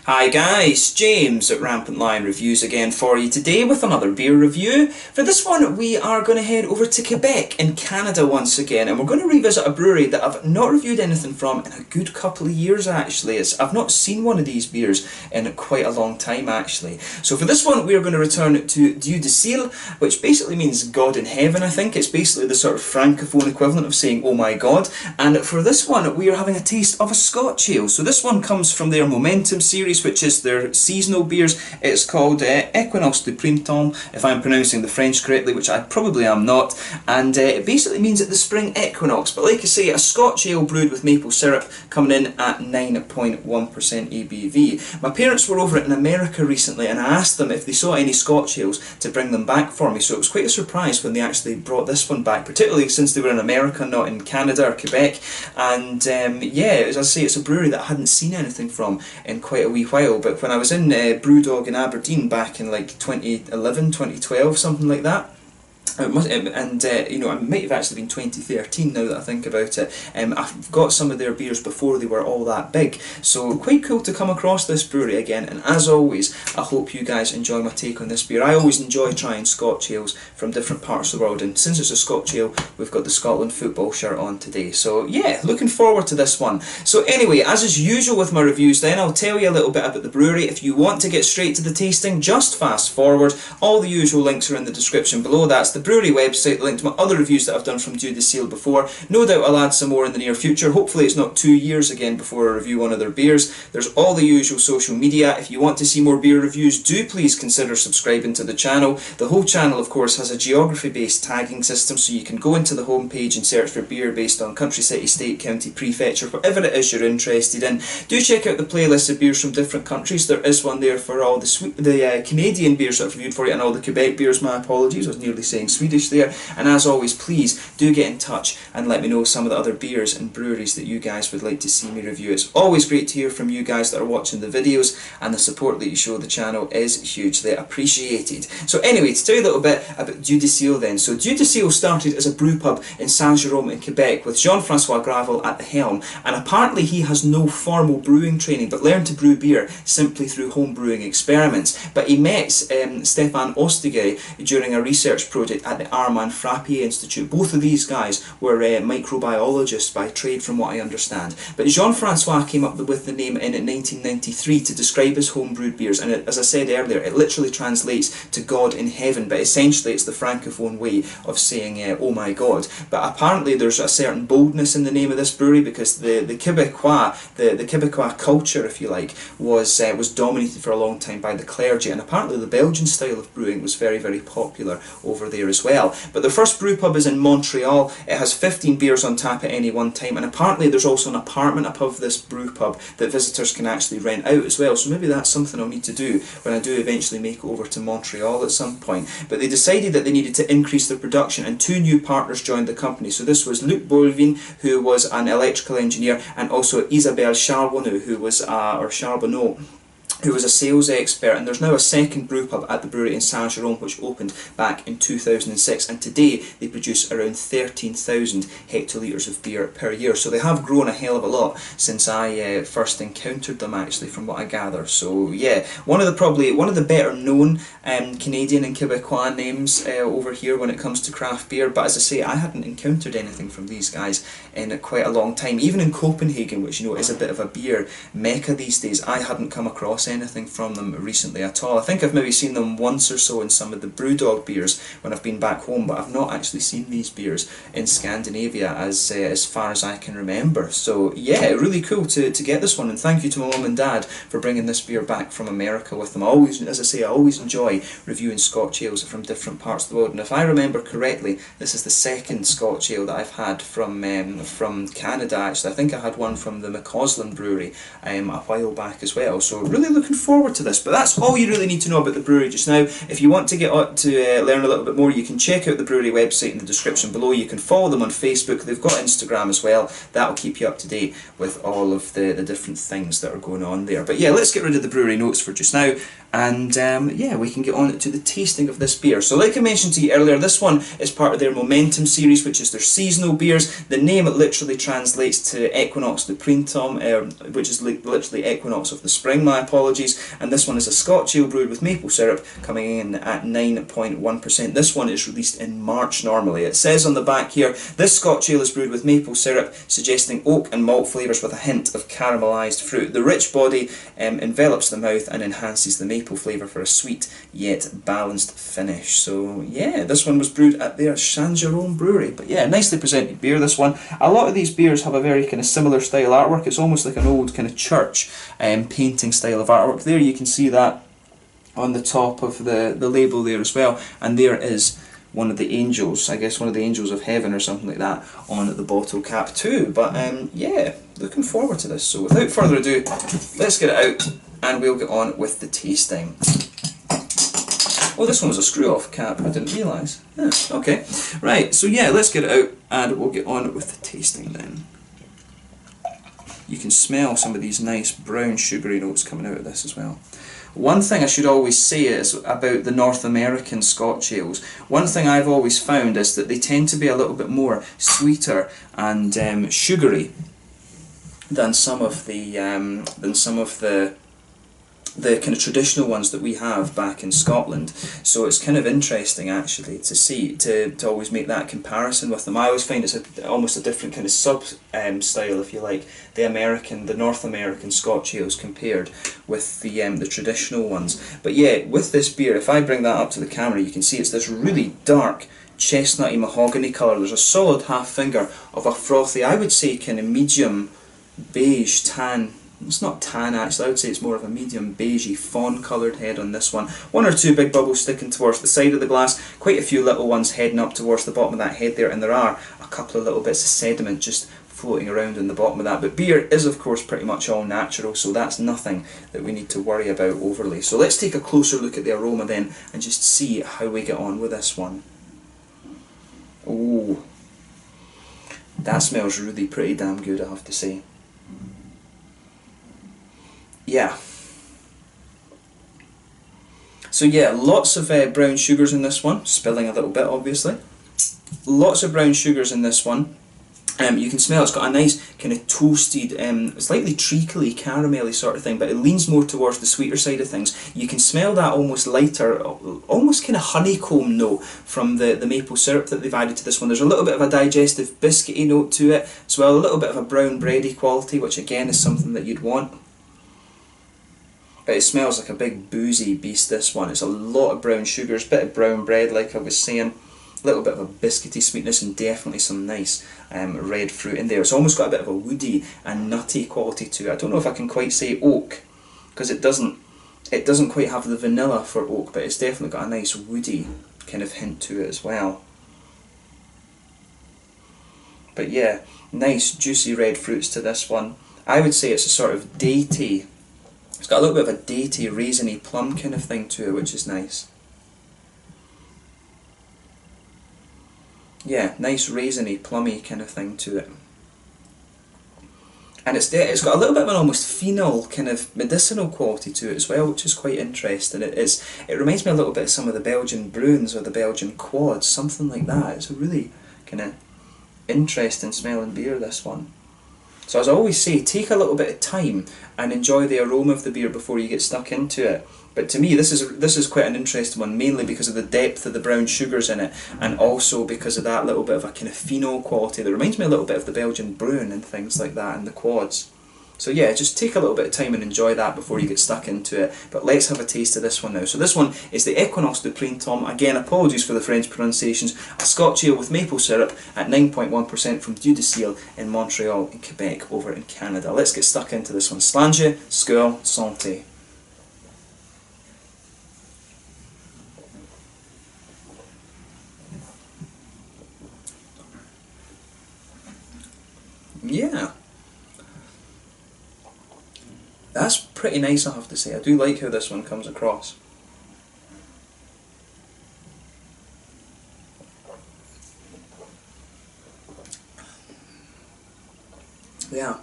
Hi guys, James at RampantLionReviews again for you today with another beer review. For this one we are going to head over to Quebec in Canada once again, and we're going to revisit a brewery that I've not reviewed anything from in a good couple of years actually. I've not seen one of these beers in quite a long time actually. So for this one we are going to return to Dieu Du Ciel, which basically means God in heaven. I think it's basically the sort of francophone equivalent of saying oh my god, and for this one we are having a taste of a Scotch ale. So this one comes from their Momentum series, which is their seasonal beers. It's called Equinoxe du Printemps, if I'm pronouncing the French correctly, which I probably am not, and it basically means at the spring equinox. But like I say, a Scotch ale brewed with maple syrup, coming in at 9.1% ABV. My parents were over in America recently and I asked them if they saw any Scotch ales to bring them back for me, so it was quite a surprise when they actually brought this one back, particularly since they were in America, not in Canada or Quebec. And yeah, as I say, it's a brewery that I hadn't seen anything from in quite a wee while, but when I was in Brewdog in Aberdeen back in like 2011, 2012, something like that, you know, it might have actually been 2013 now that I think about it. I've got some of their beers before they were all that big, so quite cool to come across this brewery again. And as always, I hope you guys enjoy my take on this beer. I always enjoy trying Scotch ales from different parts of the world, and since it's a Scotch ale, we've got the Scotland football shirt on today. So yeah, looking forward to this one. So anyway, as is usual with my reviews then, I'll tell you a little bit about the brewery. If you want to get straight to the tasting, just fast forward. All the usual links are in the description below. That's the brewery website, the link to my other reviews that I've done from Dieu Du Ciel before. No doubt I'll add some more in the near future. Hopefully it's not 2 years again before I review one of their beers. There's all the usual social media. If you want to see more beer reviews, do please consider subscribing to the channel. The whole channel, of course, has a geography-based tagging system, so you can go into the home page and search for beer based on country, city, state, county, prefecture, whatever it is you're interested in. Do check out the playlist of beers from different countries. There is one there for all the Canadian beers that I've reviewed for you, and all the Quebec beers. My apologies, I was nearly saying Swedish there. And as always, please do get in touch and let me know some of the other beers and breweries that you guys would like to see me review. It's always great to hear from you guys that are watching the videos, and the support that you show the channel is hugely appreciated. So anyway, to tell you a little bit about Dieu Du Ciel then. So Dieu Du Ciel started as a brew pub in Saint-Jérôme in Quebec with Jean-François Gravel at the helm, and apparently he has no formal brewing training but learned to brew beer simply through home brewing experiments. But he met Stéphane Ostiguet during a research project at the Armand Frappier Institute. Both of these guys were microbiologists by trade, from what I understand. But Jean-François came up with the name in 1993 to describe his homebrewed beers, and as I said earlier, it literally translates to God in heaven, but essentially it's the francophone way of saying oh my god. But apparently there's a certain boldness in the name of this brewery, because the Quebecois, the Quebecois culture, if you like, was dominated for a long time by the clergy, and apparently the Belgian style of brewing was very, very popular over there as well. But the first brew pub is in Montreal. It has 15 beers on tap at any one time, and apparently there's also an apartment above this brew pub that visitors can actually rent out as well, so maybe that's something I'll need to do when I do eventually make it over to Montreal at some point. But they decided that they needed to increase their production, and 2 new partners joined the company. So this was Luc Boivin, who was an electrical engineer, and also Isabelle Charbonneau, who was who was a sales expert. And there's now a second brew pub at the brewery in Saint-Jérôme, which opened back in 2006, and today they produce around 13,000 hectolitres of beer per year. So they have grown a hell of a lot since I first encountered them, actually, from what I gather. So yeah, one of the better known Canadian and Quebecois names over here when it comes to craft beer. But as I say, I hadn't encountered anything from these guys in quite a long time. Even in Copenhagen, which you know is a bit of a beer mecca these days, I hadn't come across anything from them recently at all. I think I've maybe seen them once or so in some of the Brewdog beers when I've been back home, but I've not actually seen these beers in Scandinavia as far as I can remember. So yeah, really cool to get this one, and thank you to my mum and dad for bringing this beer back from America with them. I always, as I say, I always enjoy reviewing Scotch ales from different parts of the world, and if I remember correctly, this is the second Scotch ale that I've had from Canada actually. I think I had one from the McCausland brewery a while back as well, so really looking forward to this. But that's all you really need to know about the brewery just now. If you want to get to learn a little bit more, you can check out the brewery website in the description below. You can follow them on Facebook. They've got Instagram as well. That'll keep you up to date with all of the different things that are going on there. But yeah, let's get rid of the brewery notes for just now, and yeah, we can get on to the tasting of this beer. So like I mentioned to you earlier, this one is part of their Momentum series, which is their seasonal beers. The name literally translates to Equinoxe du Printemps, which is literally equinox of the spring, my apologies. apologies. And this one is a Scotch ale brewed with maple syrup, coming in at 9.1%. This one is released in March normally. It says on the back here, this Scotch ale is brewed with maple syrup, suggesting oak and malt flavours with a hint of caramelised fruit. The rich body envelops the mouth and enhances the maple flavour for a sweet yet balanced finish. So yeah, this one was brewed at their Saint Jerome brewery. But yeah, nicely presented beer, this one. A lot of these beers have a very kind of similar style artwork. It's almost like an old kind of church painting style of artwork. There you can see that on the top of the label there as well. And there is one of the angels, I guess one of the angels of heaven or something like that, on the bottle cap too. But yeah, looking forward to this. So without further ado, let's get it out and we'll get on with the tasting. Oh, this one was a screw-off cap, I didn't realise. Yeah, okay. Right, so yeah, let's get it out and we'll get on with the tasting then. You can smell some of these nice brown sugary notes coming out of this as well. One thing I should always say is about the North American Scotch ales. One thing I've always found is that they tend to be a little bit more sweeter and sugary than some of the kind of traditional ones that we have back in Scotland. So it's kind of interesting actually to see, to always make that comparison with them. I always find it's almost a different kind of style, if you like, the North American Scotch ales compared with the traditional ones. But yeah, with this beer, if I bring that up to the camera, you can see it's this really dark chestnutty mahogany colour. There's a solid half finger of a frothy, I would say kind of medium beige tan. It's not tan actually, I would say it's more of a medium beigey fawn coloured head on this one. One or two big bubbles sticking towards the side of the glass, quite a few little ones heading up towards the bottom of that head there, and there are a couple of little bits of sediment just floating around in the bottom of that. But beer is of course pretty much all natural, so that's nothing that we need to worry about overly. So let's take a closer look at the aroma then and just see how we get on with this one. Oh, that smells really pretty damn good, I have to say. Yeah. So yeah, lots of brown sugars in this one, spilling a little bit obviously. Lots of brown sugars in this one. You can smell it's got a nice kind of toasted, slightly treacly, caramelly sort of thing, but it leans more towards the sweeter side of things. You can smell that almost lighter, almost kind of honeycomb note from the maple syrup that they've added to this one. There's a little bit of a digestive biscuity note to it as well, a little bit of a brown bready quality, which again is something that you'd want. But it smells like a big boozy beast, this one. It's a lot of brown sugars, bit of brown bread like I was saying, a little bit of a biscuity sweetness and definitely some nice red fruit in there. It's almost got a bit of a woody and nutty quality to it. I don't know if I can quite say oak, because it doesn't quite have the vanilla for oak, but it's definitely got a nice woody kind of hint to it as well. But yeah, nice juicy red fruits to this one. I would say it's a sort of datey, it's got a little bit of a datey, raisiny plum kind of thing to it, which is nice. Yeah, nice raisiny, plummy kind of thing to it. And it's got a little bit of an almost phenol, kind of medicinal quality to it as well, which is quite interesting. It reminds me a little bit of some of the Belgian Bruins or the Belgian Quads, something like that. It's a really kind of interesting smelling beer, this one. So as I always say, take a little bit of time and enjoy the aroma of the beer before you get stuck into it. But to me, this is quite an interesting one, mainly because of the depth of the brown sugars in it, and also because of that little bit of a kind of phenol quality that reminds me a little bit of the Belgian Bruin and things like that, and the Quads. So yeah, just take a little bit of time and enjoy that before you get stuck into it. But let's have a taste of this one now. So this one is the Equinoxe du Printemps. Again, apologies for the French pronunciations. A Scotch ale with maple syrup at 9.1% from Dieu Du Ciel in Montreal in Quebec over in Canada. Let's get stuck into this one. Slange, skål, santé. Yeah. That's pretty nice, I have to say. I do like how this one comes across. Yeah.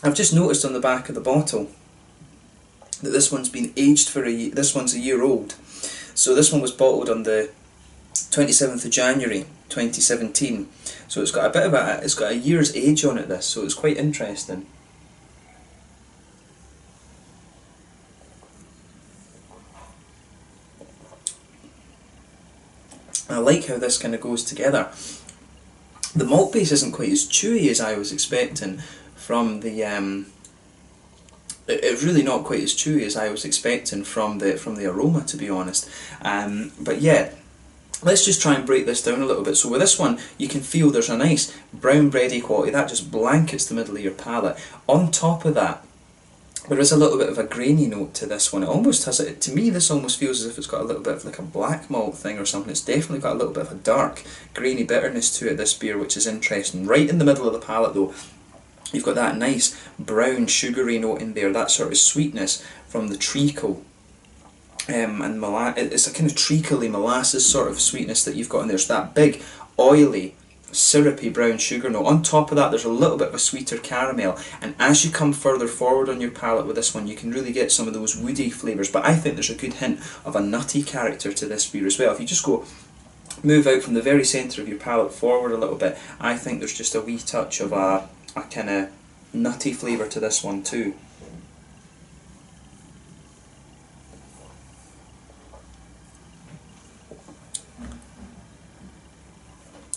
I've just noticed on the back of the bottle that this one's been aged for this one's a year old. So this one was bottled on the 27th of January 2017. So it's got a bit of it's got a year's age on it, this, so it's quite interesting. I like how this kind of goes together. The malt base isn't quite as chewy as I was expecting from the it's really not quite as chewy as I was expecting from the aroma, to be honest. But yeah, let's just try and break this down a little bit. So with this one, you can feel there's a nice brown bready quality that just blankets the middle of your palate. On top of that, there is a little bit of a grainy note to this one. It almost has it. To me, this almost feels as if it's got a little bit of like a black malt thing or something. It's definitely got a little bit of a dark, grainy bitterness to it, this beer, which is interesting. Right in the middle of the palate though, you've got that nice brown sugary note in there, that sort of sweetness from the treacle. And it's a kind of treacly molasses sort of sweetness that you've got in there. So that big, oily, syrupy brown sugar note. On top of that, there's a little bit of a sweeter caramel, and as you come further forward on your palate with this one, you can really get some of those woody flavours. But I think there's a good hint of a nutty character to this beer as well. If you just move out from the very centre of your palate forward a little bit, I think there's just a wee touch of a kind of nutty flavour to this one too.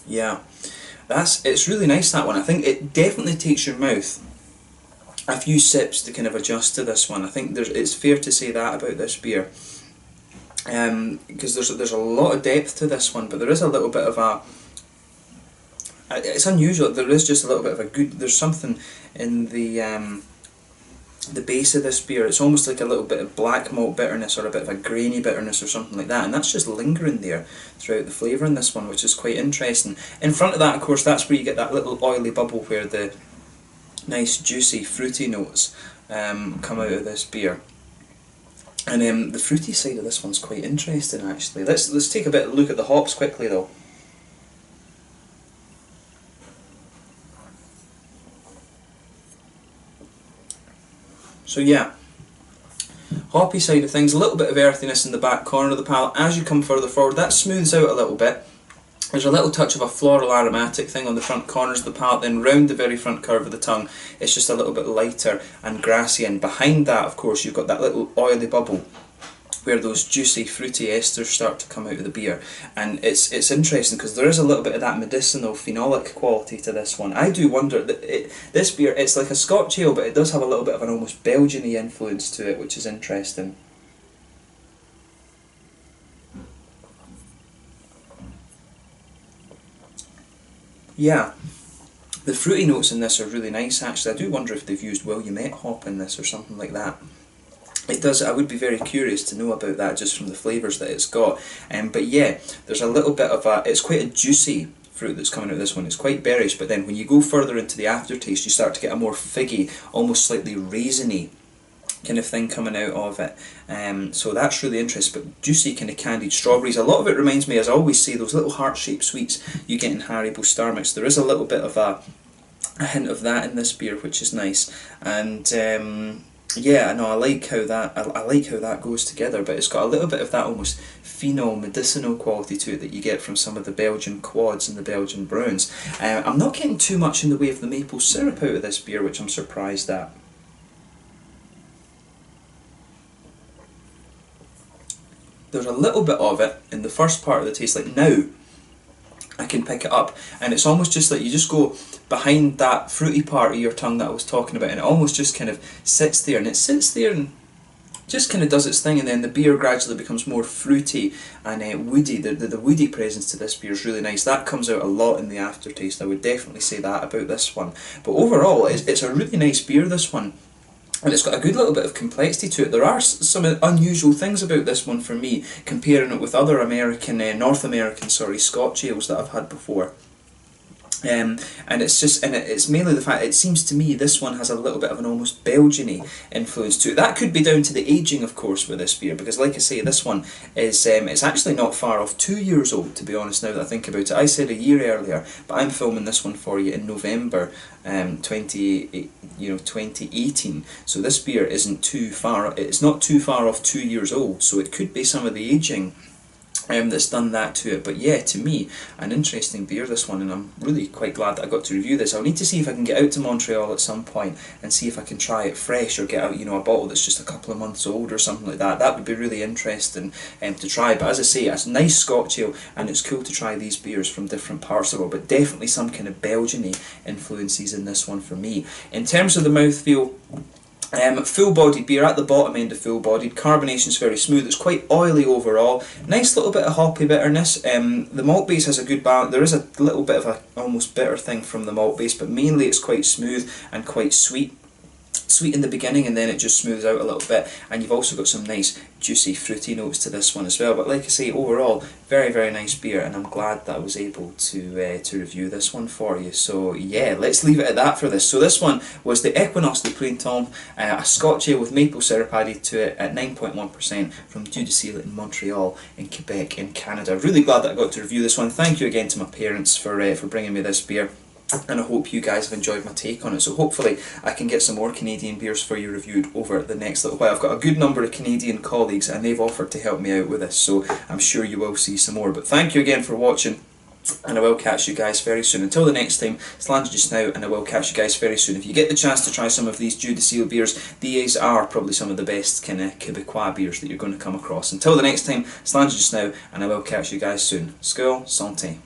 Yeah, it's really nice, that one. I think it definitely takes your mouth a few sips to kind of adjust to this one. I think it's fair to say that about this beer, because there's a lot of depth to this one, but there is a little bit of a. It's unusual. There is just a little bit of a good. There's something in the base of this beer. It's almost like a little bit of black malt bitterness or a bit of a grainy bitterness or something like that, and that's just lingering there throughout the flavour in this one, which is quite interesting. In front of that, of course, that's where you get that little oily bubble where the nice juicy fruity notes come out of this beer. And the fruity side of this one's quite interesting actually. Let's take a look at the hops quickly though. So yeah, hoppy side of things, a little bit of earthiness in the back corner of the palate. As you come further forward, that smooths out a little bit. There's a little touch of a floral aromatic thing on the front corners of the palate, then round the very front curve of the tongue, it's just a little bit lighter and grassy, and behind that, of course, you've got that little oily bubble where those juicy fruity esters start to come out of the beer. And it's interesting because there is a little bit of that medicinal phenolic quality to this one. I do wonder that this beer, it's like a Scotch ale, but it does have a little bit of an almost Belgian-y influence to it, which is interesting. Yeah, the fruity notes in this are really nice actually. I do wonder if they've used Williamette hop in this or something like that. It does. I would be very curious to know about that just from the flavours that it's got. But yeah, there's a little bit of a. It's quite a juicy fruit that's coming out of this one. It's quite berryish, but then when you go further into the aftertaste, you start to get a more figgy, almost slightly raisiny kind of thing coming out of it. So that's really interesting. But juicy kind of candied strawberries. A lot of it reminds me, as I always say, those little heart-shaped sweets you get in Haribo Star Mix. There is a little bit of a hint of that in this beer, which is nice. And yeah, no, I like how that goes together, but it's got a little bit of that almost phenol medicinal quality to it that you get from some of the Belgian quads and the Belgian browns. I'm not getting too much in the way of the maple syrup out of this beer, which I'm surprised at. There's a little bit of it in the first part of the taste, like now I can pick it up, and it's almost just like you just go behind that fruity part of your tongue that I was talking about, and it almost just kind of sits there, and it sits there and just kind of does its thing, and then the beer gradually becomes more fruity and woody. The woody presence to this beer is really nice. That comes out a lot in the aftertaste. I would definitely say that about this one. But overall, it's a really nice beer, this one. And it's got a good little bit of complexity to it. There are some unusual things about this one for me, comparing it with other North American, Scotch ales that I've had before. And it's mainly the fact, it seems to me this one has a little bit of an almost Belgian-y influence to it. That could be down to the aging, of course, with this beer, because like I say, this one is it's actually not far off 2 years old, to be honest, now that I think about it. I said a year earlier, but I'm filming this one for you in November 2018, so this beer isn't too far, it's not too far off 2 years old, so it could be some of the aging that's done that to it. But yeah, to me, an interesting beer, this one, and I'm really quite glad that I got to review this. I'll need to see if I can get out to Montreal at some point and see if I can try it fresh, or get out, you know, a bottle that's just a couple of months old or something like that. That would be really interesting to try. But as I say, it's a nice Scotch ale, and it's cool to try these beers from different parts of the world, but definitely some kind of Belgian-y influences in this one for me. In terms of the mouthfeel, full-bodied beer, at the bottom end of full-bodied. Carbonation's very smooth. It's quite oily overall. Nice little bit of hoppy bitterness. The malt base has a good balance. There is a little bit of a almost bitter thing from the malt base, but mainly it's quite smooth and quite sweet. Sweet in the beginning, and then it just smooths out a little bit, and you've also got some nice juicy fruity notes to this one as well. But like I say, overall, very, very nice beer, and I'm glad that I was able to review this one for you. So yeah, let's leave it at that for this. So this one was the Equinoxe du Printemps, a Scotch ale with maple syrup added to it at 9.1% from Dieu Du Ciel in Montreal in Quebec in Canada. Really glad that I got to review this one. Thank you again to my parents for bringing me this beer. And I hope you guys have enjoyed my take on it. So hopefully I can get some more Canadian beers for you reviewed over the next little while. I've got a good number of Canadian colleagues, and they've offered to help me out with this, so I'm sure you will see some more. But thank you again for watching, and I will catch you guys very soon. Until the next time, Slange just now, and I will catch you guys very soon. If you get the chance to try some of these Dieu Du Ciel beers, these are probably some of the best kind of Quebecois beers that you're going to come across. Until the next time, Slange just now, and I will catch you guys soon. Skål, santé.